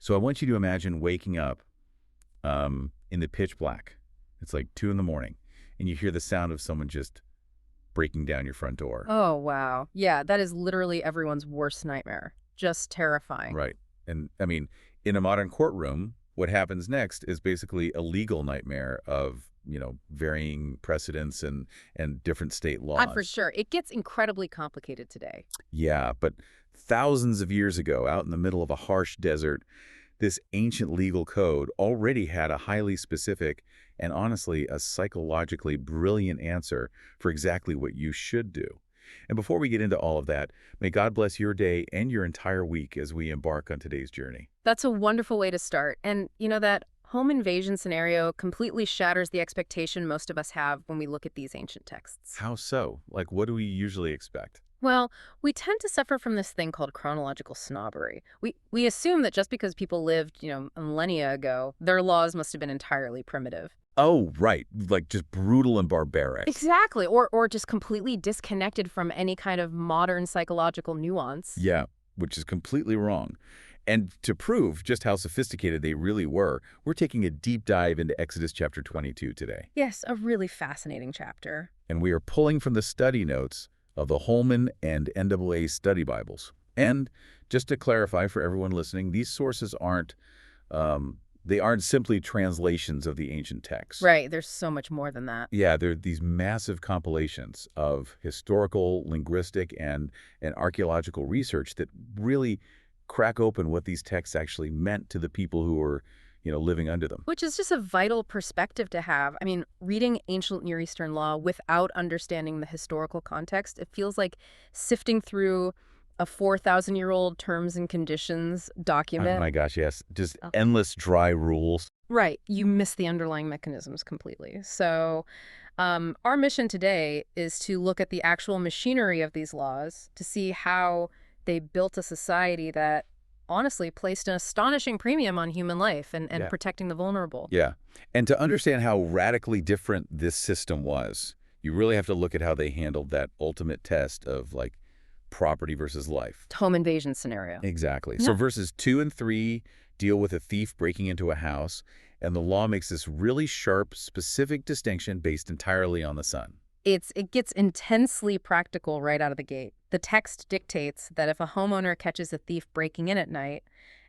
So I want you to imagine waking up in the pitch black. It's like 2 in the morning, and you hear the sound of someone just breaking down your front door. Oh, wow. Yeah, that is literally everyone's worst nightmare. Just terrifying. Right. And I mean, in a modern courtroom, what happens next is basically a legal nightmare of, varying precedents and different state laws. For sure. It gets incredibly complicated today. Yeah, but thousands of years ago, out in the middle of a harsh desert, this ancient legal code already had a highly specific and honestly a psychologically brilliant answer for exactly what you should do. And before we get into all of that, may God bless your day and your entire week as we embark on today's journey. That's a wonderful way to start. And that home invasion scenario completely shatters the expectation most of us have when we look at these ancient texts. How so? Like, what do we usually expect? Well, we tend to suffer from this thing called chronological snobbery. We assume that just because people lived, millennia ago, their laws must have been entirely primitive. Oh, right. Like just brutal and barbaric. Exactly. Or just completely disconnected from any kind of modern psychological nuance. Yeah, which is completely wrong. And to prove just how sophisticated they really were, we're taking a deep dive into Exodus chapter 22 today. Yes, a really fascinating chapter. And we are pulling from the study notes of the Holman and NAA Study Bibles. And just to clarify for everyone listening, these sources aren't simply translations of the ancient texts. Right, there's so much more than that. Yeah, they're these massive compilations of historical, linguistic, and archaeological research that really crack open what these texts actually meant to the people who were, living under them. Which is just a vital perspective to have. I mean, reading ancient Near Eastern law without understanding the historical context, it feels like sifting through a 4,000-year-old terms and conditions document. Oh my gosh, yes. Just endless dry rules. Right. You miss the underlying mechanisms completely. So our mission today is to look at the actual machinery of these laws to see how they built a society that honestly placed an astonishing premium on human life and protecting the vulnerable. Yeah. And to understand how radically different this system was, you really have to look at how they handled that ultimate test of property versus life. Home invasion scenario. Exactly. Yeah. So verses 2 and 3 deal with a thief breaking into a house, and the law makes this really sharp, specific distinction based entirely on the son. It gets intensely practical right out of the gate. The text dictates that if a homeowner catches a thief breaking in at night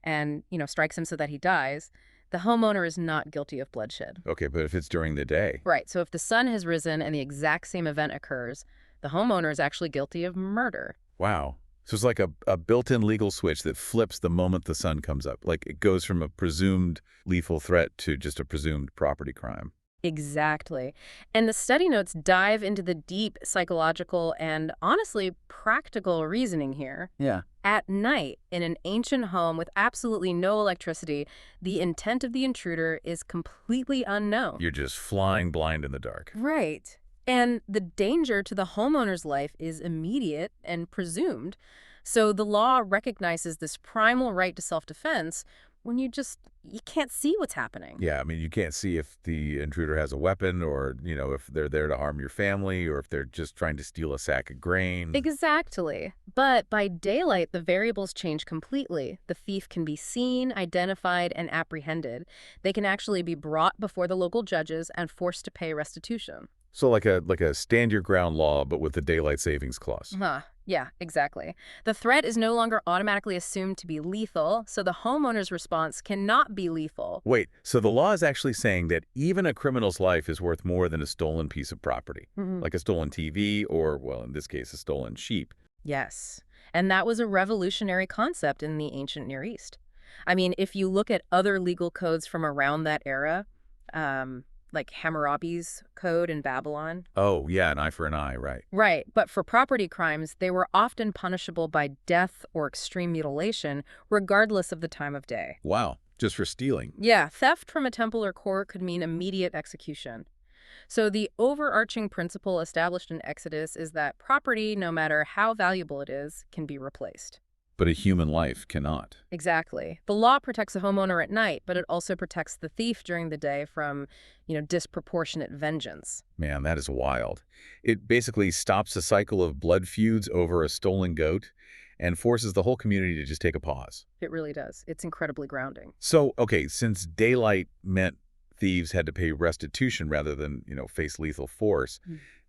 and, strikes him so that he dies, the homeowner is not guilty of bloodshed. Okay, but if it's during the day? Right. So if the sun has risen and the exact same event occurs, the homeowner is actually guilty of murder. Wow. So it's like a built-in legal switch that flips the moment the sun comes up. Like it goes from a presumed lethal threat to just a presumed property crime. Exactly. And the study notes dive into the deep psychological and honestly practical reasoning here. Yeah. At night, in an ancient home with absolutely no electricity, the intent of the intruder is completely unknown. You're just flying blind in the dark. Right. And the danger to the homeowner's life is immediate and presumed. So the law recognizes this primal right to self-defense when you can't see what's happening. Yeah, I mean, you can't see if the intruder has a weapon or, if they're there to harm your family or if they're just trying to steal a sack of grain. Exactly. But by daylight, the variables change completely. The thief can be seen, identified, and apprehended. They can actually be brought before the local judges and forced to pay restitution. So like a stand your ground law, but with the daylight savings clause. Yeah, exactly. The threat is no longer automatically assumed to be lethal, so the homeowner's response cannot be lethal. Wait, so the law is actually saying that even a criminal's life is worth more than a stolen piece of property, like a stolen TV or, well, in this case, a stolen sheep. Yes, and that was a revolutionary concept in the ancient Near East. I mean, if you look at other legal codes from around that era, like Hammurabi's code in Babylon. Oh, yeah, an eye for an eye, right. Right, but for property crimes, they were often punishable by death or extreme mutilation, regardless of the time of day. Wow, just for stealing. Yeah, theft from a temple or court could mean immediate execution. So the overarching principle established in Exodus is that property, no matter how valuable it is, can be replaced. But a human life cannot. Exactly. The law protects the homeowner at night, but it also protects the thief during the day from, disproportionate vengeance. Man, that is wild. It basically stops a cycle of blood feuds over a stolen goat and forces the whole community to just take a pause. It really does. It's incredibly grounding. So, okay, since daylight meant thieves had to pay restitution rather than, face lethal force,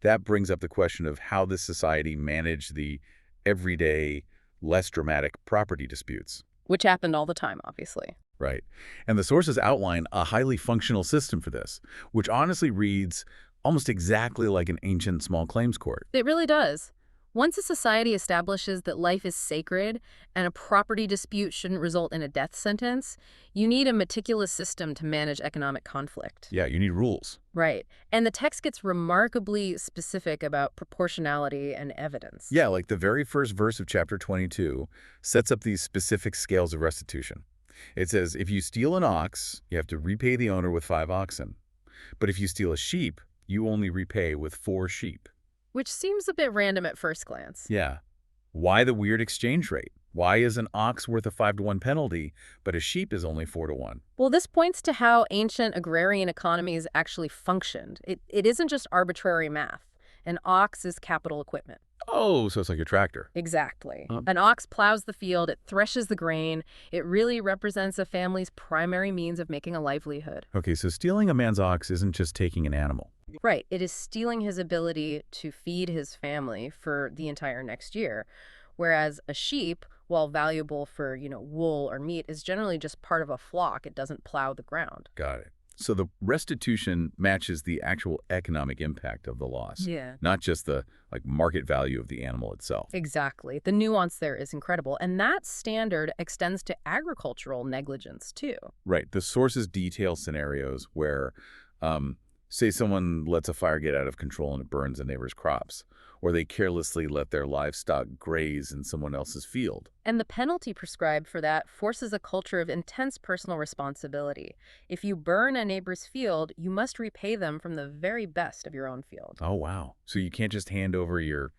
that brings up the question of how this society managed the everyday, less dramatic property disputes. Which happened all the time, obviously. Right. And the sources outline a highly functional system for this, which honestly reads almost exactly like an ancient small claims court. It really does. Once a society establishes that life is sacred and a property dispute shouldn't result in a death sentence, you need a meticulous system to manage economic conflict. Yeah, you need rules. Right. And the text gets remarkably specific about proportionality and evidence. Yeah, like the very first verse of chapter 22 sets up these specific scales of restitution. It says, if you steal an ox, you have to repay the owner with 5 oxen. But if you steal a sheep, you only repay with 4 sheep. Which seems a bit random at first glance. Yeah. Why the weird exchange rate? Why is an ox worth a 5-to-1 penalty, but a sheep is only 4-to-1? Well, this points to how ancient agrarian economies actually functioned. It isn't just arbitrary math. An ox is capital equipment. Oh, so it's like a tractor. Exactly. An ox plows the field, it threshes the grain. It really represents a family's primary means of making a livelihood. Okay, so stealing a man's ox isn't just taking an animal. Right. It is stealing his ability to feed his family for the entire next year. Whereas a sheep, while valuable for, wool or meat, is generally just part of a flock. It doesn't plow the ground. Got it. So the restitution matches the actual economic impact of the loss. Yeah. Not just the market value of the animal itself. Exactly. The nuance there is incredible. And that standard extends to agricultural negligence, too. Right. The sources detail scenarios where, say someone lets a fire get out of control and it burns a neighbor's crops, or they carelessly let their livestock graze in someone else's field. And the penalty prescribed for that forces a culture of intense personal responsibility. If you burn a neighbor's field, you must repay them from the very best of your own field. Oh, wow. So you can't just hand over your,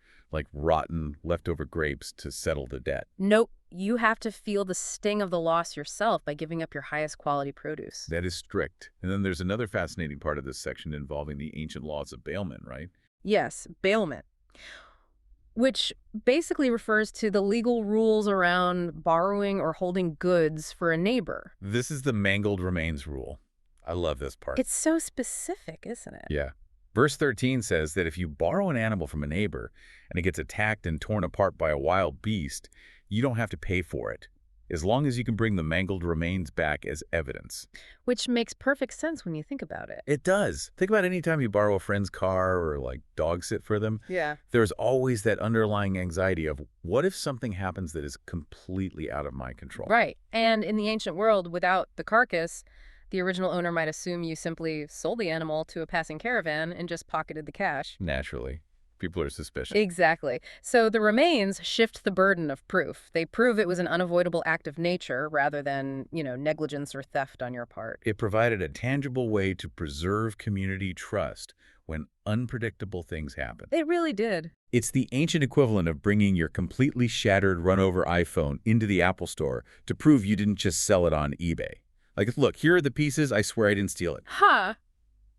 rotten leftover grapes to settle the debt. Nope. You have to feel the sting of the loss yourself by giving up your highest quality produce. That is strict. And then there's another fascinating part of this section involving the ancient laws of bailment, right? Yes, bailment, which basically refers to the legal rules around borrowing or holding goods for a neighbor. This is the mangled remains rule. I love this part. It's so specific, isn't it? Yeah. Verse 13 says that if you borrow an animal from a neighbor and it gets attacked and torn apart by a wild beast, you don't have to pay for it, as long as you can bring the mangled remains back as evidence. Which makes perfect sense when you think about it. It does. Think about any time you borrow a friend's car or dog sit for them. Yeah. There's always that underlying anxiety of, what if something happens that is completely out of my control? Right. And in the ancient world, without the carcass, the original owner might assume you simply sold the animal to a passing caravan and just pocketed the cash. Naturally. People are suspicious. Exactly. So the remains shift the burden of proof. They prove it was an unavoidable act of nature rather than, negligence or theft on your part. It provided a tangible way to preserve community trust when unpredictable things happen. It really did. It's the ancient equivalent of bringing your completely shattered, run-over iPhone into the Apple Store to prove you didn't just sell it on eBay. Look, here are the pieces. I swear I didn't steal it. Huh.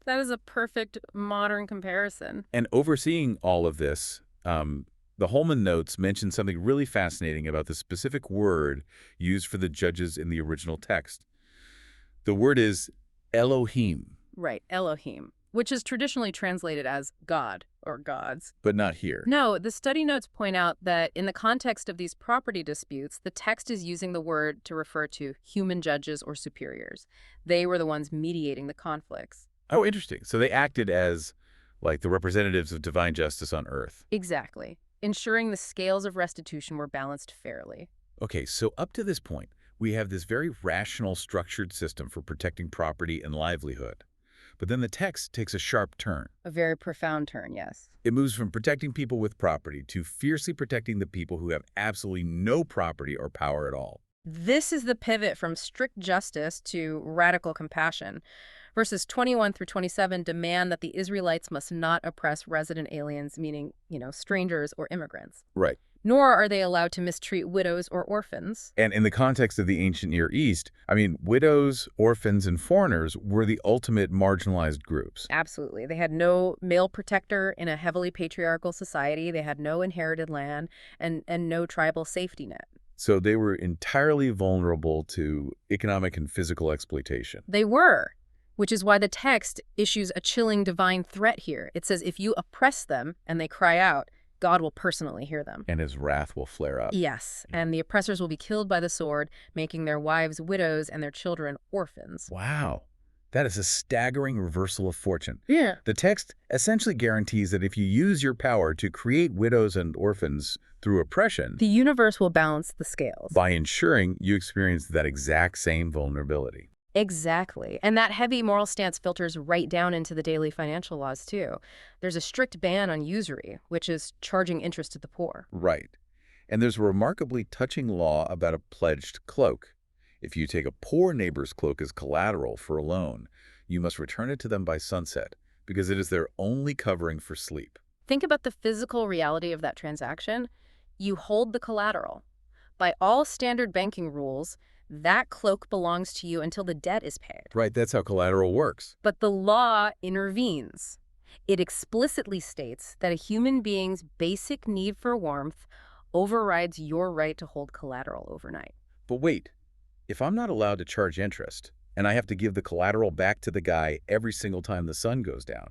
That is a perfect modern comparison. And overseeing all of this, the Holman notes mention something really fascinating about the specific word used for the judges in the original text. The word is Elohim. Right, Elohim, which is traditionally translated as God or gods. But not here. No, the study notes point out that in the context of these property disputes, the text is using the word to refer to human judges or superiors. They were the ones mediating the conflicts. Oh, interesting. So they acted as, the representatives of divine justice on earth. Exactly. Ensuring the scales of restitution were balanced fairly. Okay, so up to this point, we have this very rational, structured system for protecting property and livelihood. But then the text takes a sharp turn. A very profound turn, yes. It moves from protecting people with property to fiercely protecting the people who have absolutely no property or power at all. This is the pivot from strict justice to radical compassion. Verses 21 through 27 demand that the Israelites must not oppress resident aliens, meaning, strangers or immigrants. Right. nor are they allowed to mistreat widows or orphans. And in the context of the ancient Near East, I mean, widows, orphans, and foreigners were the ultimate marginalized groups. Absolutely. They had no male protector in a heavily patriarchal society. They had no inherited land and no tribal safety net. So they were entirely vulnerable to economic and physical exploitation. They were, which is why the text issues a chilling divine threat here. It says, if you oppress them and they cry out, God will personally hear them. And his wrath will flare up. Yes, and the oppressors will be killed by the sword, making their wives widows and their children orphans. Wow. That is a staggering reversal of fortune. Yeah. The text essentially guarantees that if you use your power to create widows and orphans through oppression, The universe will balance the scales. by ensuring you experience that exact same vulnerability. Exactly. And that heavy moral stance filters right down into the daily financial laws, too. There's a strict ban on usury, which is charging interest to the poor. Right. And there's a remarkably touching law about a pledged cloak. If you take a poor neighbor's cloak as collateral for a loan, you must return it to them by sunset, because it is their only covering for sleep. Think about the physical reality of that transaction. You hold the collateral. By all standard banking rules, that cloak belongs to you until the debt is paid. Right, that's how collateral works. But the law intervenes. It explicitly states that a human being's basic need for warmth overrides your right to hold collateral overnight. But wait, if I'm not allowed to charge interest, and I have to give the collateral back to the guy every single time the sun goes down,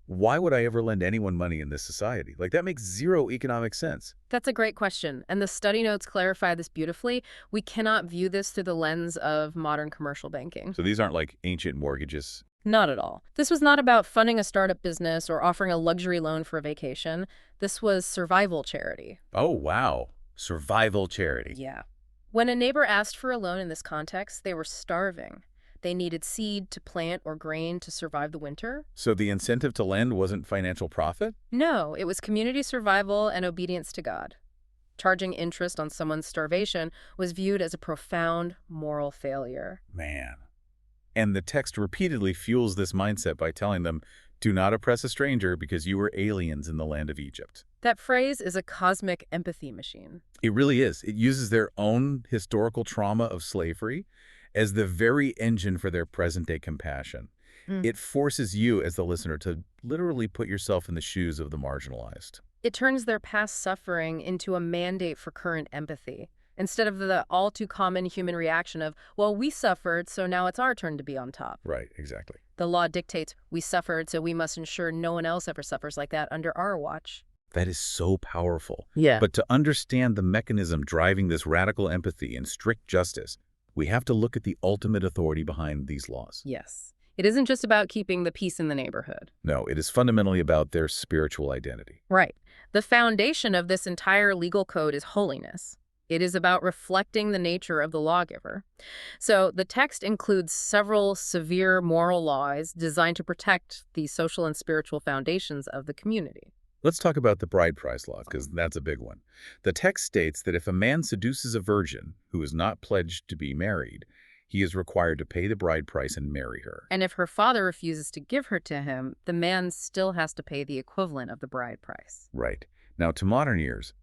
why would I ever lend anyone money in this society? Like, that makes zero economic sense. That's a great question, and the study notes clarify this beautifully. We cannot view this through the lens of modern commercial banking. So these aren't like ancient mortgages. Not at all. This was not about funding a startup business or offering a luxury loan for a vacation. This was survival charity. Oh, wow. Survival charity. Yeah. When a neighbor asked for a loan in this context, they were starving. They needed seed to plant or grain to survive the winter. So the incentive to lend wasn't financial profit? No, it was community survival and obedience to God. Charging interest on someone's starvation was viewed as a profound moral failure. Man. And the text repeatedly fuels this mindset by telling them, do not oppress a stranger because you were aliens in the land of Egypt. That phrase is a cosmic empathy machine. It really is. It uses their own historical trauma of slavery as the very engine for their present-day compassion. It forces you, as the listener, to literally put yourself in the shoes of the marginalized. It turns their past suffering into a mandate for current empathy, instead of the all-too-common human reaction of, well, we suffered, so now it's our turn to be on top. Right, exactly. The law dictates we suffered, so we must ensure no one else ever suffers like that under our watch. That is so powerful. Yeah. But to understand the mechanism driving this radical empathy and strict justice, we have to look at the ultimate authority behind these laws. Yes. It isn't just about keeping the peace in the neighborhood. No, it is fundamentally about their spiritual identity. Right. The foundation of this entire legal code is holiness. It is about reflecting the nature of the lawgiver. So the text includes several severe moral laws designed to protect the social and spiritual foundations of the community. Let's talk about the bride price law, because that's a big one. The text states that if a man seduces a virgin who is not pledged to be married, he is required to pay the bride price and marry her. And if her father refuses to give her to him, the man still has to pay the equivalent of the bride price. Right. Now, to modern ears,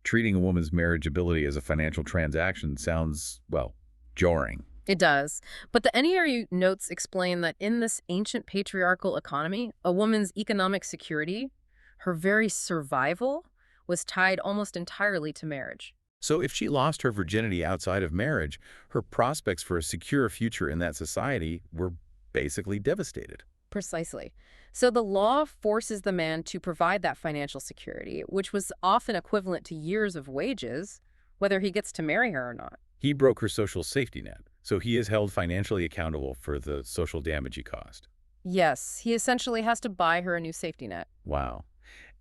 treating a woman's marriageability as a financial transaction sounds, well, jarring. It does. But the NAA notes explain that in this ancient patriarchal economy, a woman's economic security, her very survival, was tied almost entirely to marriage. So if she lost her virginity outside of marriage, her prospects for a secure future in that society were basically devastated. Precisely. So the law forces the man to provide that financial security, which was often equivalent to years of wages, whether he gets to marry her or not. He broke her social safety net, so he is held financially accountable for the social damage he caused. Yes, he essentially has to buy her a new safety net. Wow.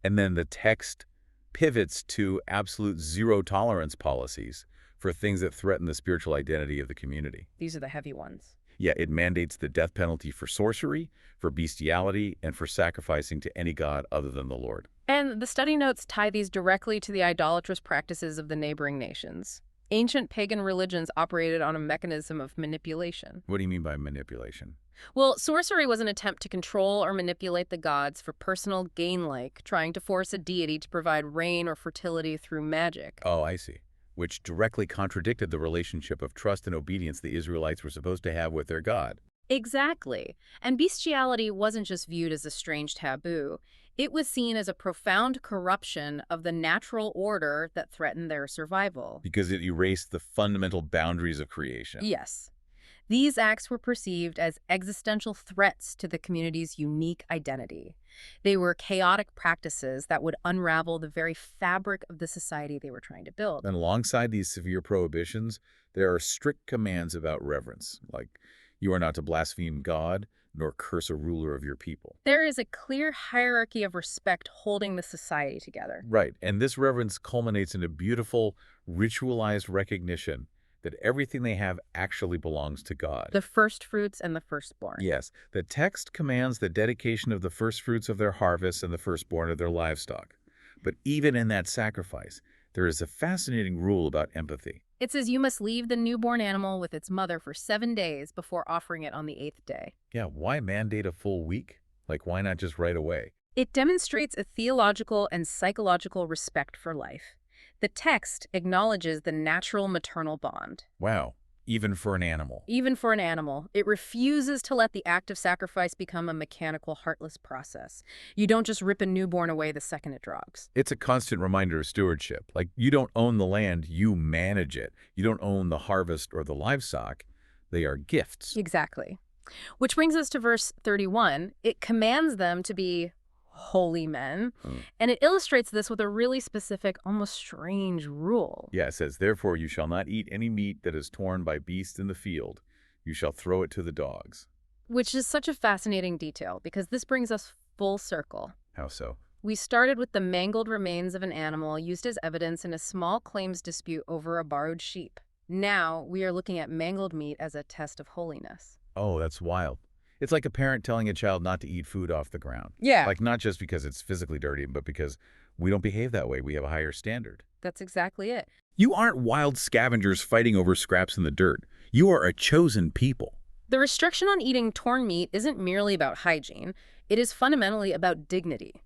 And then the text pivots to absolute zero-tolerance policies for things that threaten the spiritual identity of the community. These are the heavy ones. Yeah, it mandates the death penalty for sorcery, for bestiality, and for sacrificing to any god other than the Lord. And the study notes tie these directly to the idolatrous practices of the neighboring nations. Ancient pagan religions operated on a mechanism of manipulation. What do you mean by manipulation? Well, sorcery was an attempt to control or manipulate the gods for personal gain, like trying to force a deity to provide rain or fertility through magic. Oh, I see. Which directly contradicted the relationship of trust and obedience the Israelites were supposed to have with their God. Exactly. And bestiality wasn't just viewed as a strange taboo. It was seen as a profound corruption of the natural order that threatened their survival. Because it erased the fundamental boundaries of creation. Yes. These acts were perceived as existential threats to the community's unique identity. They were chaotic practices that would unravel the very fabric of the society they were trying to build. And alongside these severe prohibitions, there are strict commands about reverence, like you are not to blaspheme God, nor curse a ruler of your people. There is a clear hierarchy of respect holding the society together. Right, and this reverence culminates in a beautiful, ritualized recognition that everything they have actually belongs to God. The first fruits and the firstborn. Yes, the text commands the dedication of the first fruits of their harvest and the firstborn of their livestock. But even in that sacrifice, there is a fascinating rule about empathy. It says you must leave the newborn animal with its mother for 7 days before offering it on the 8th day. Yeah, why mandate a full week? Like, why not just right away? It demonstrates a theological and psychological respect for life. The text acknowledges the natural maternal bond. Wow, even for an animal. Even for an animal, it refuses to let the act of sacrifice become a mechanical, heartless process. You don't just rip a newborn away the second it drops. It's a constant reminder of stewardship. Like, you don't own the land, you manage it. You don't own the harvest or the livestock. They are gifts. Exactly. Which brings us to verse 31. It commands them to be holy men, and it illustrates this with a really specific, almost strange rule. Yeah, it says, therefore you shall not eat any meat that is torn by beasts in the field. You shall throw it to the dogs. Which is such a fascinating detail, because this brings us full circle. How so? We started with the mangled remains of an animal used as evidence in a small claims dispute over a borrowed sheep. Now we are looking at mangled meat as a test of holiness. Oh, that's wild. It's like a parent telling a child not to eat food off the ground. Yeah. Like, not just because it's physically dirty, but because we don't behave that way. We have a higher standard. That's exactly it. You aren't wild scavengers fighting over scraps in the dirt. You are a chosen people. The restriction on eating torn meat isn't merely about hygiene. It is fundamentally about dignity.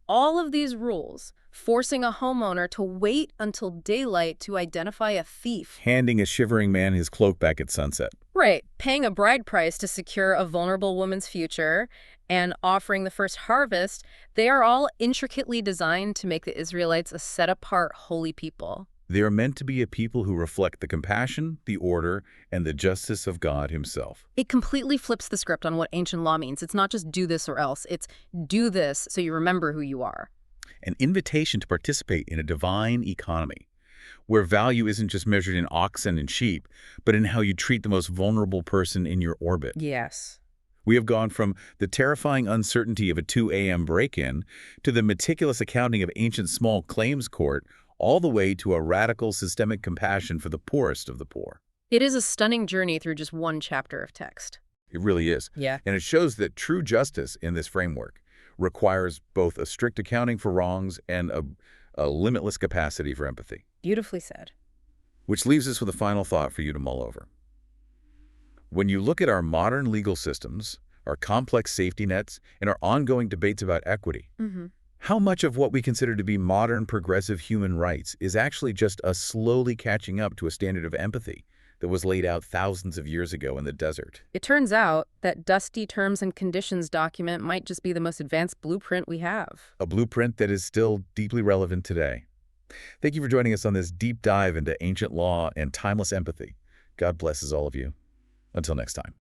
All of these rules, forcing a homeowner to wait until daylight to identify a thief. Handing a shivering man his cloak back at sunset. Right, paying a bride price to secure a vulnerable woman's future, and offering the first harvest, they are all intricately designed to make the Israelites a set-apart, holy people. They are meant to be a people who reflect the compassion, the order, and the justice of God himself. It completely flips the script on what ancient law means. It's not just do this or else. It's do this so you remember who you are. An invitation to participate in a divine economy, where value isn't just measured in oxen and sheep, but in how you treat the most vulnerable person in your orbit. Yes. We have gone from the terrifying uncertainty of a 2 a.m. break-in to the meticulous accounting of ancient small claims court, all the way to a radical systemic compassion for the poorest of the poor. It is a stunning journey through just one chapter of text. It really is. Yeah. And it shows that true justice in this framework requires both a strict accounting for wrongs and a limitless capacity for empathy. Beautifully said. Which leaves us with a final thought for you to mull over. When you look at our modern legal systems, our complex safety nets, and our ongoing debates about equity, how much of what we consider to be modern progressive human rights is actually just us slowly catching up to a standard of empathy that was laid out thousands of years ago in the desert? It turns out that dusty terms and conditions document might just be the most advanced blueprint we have. A blueprint that is still deeply relevant today. Thank you for joining us on this deep dive into ancient law and timeless empathy. God blesses all of you. Until next time.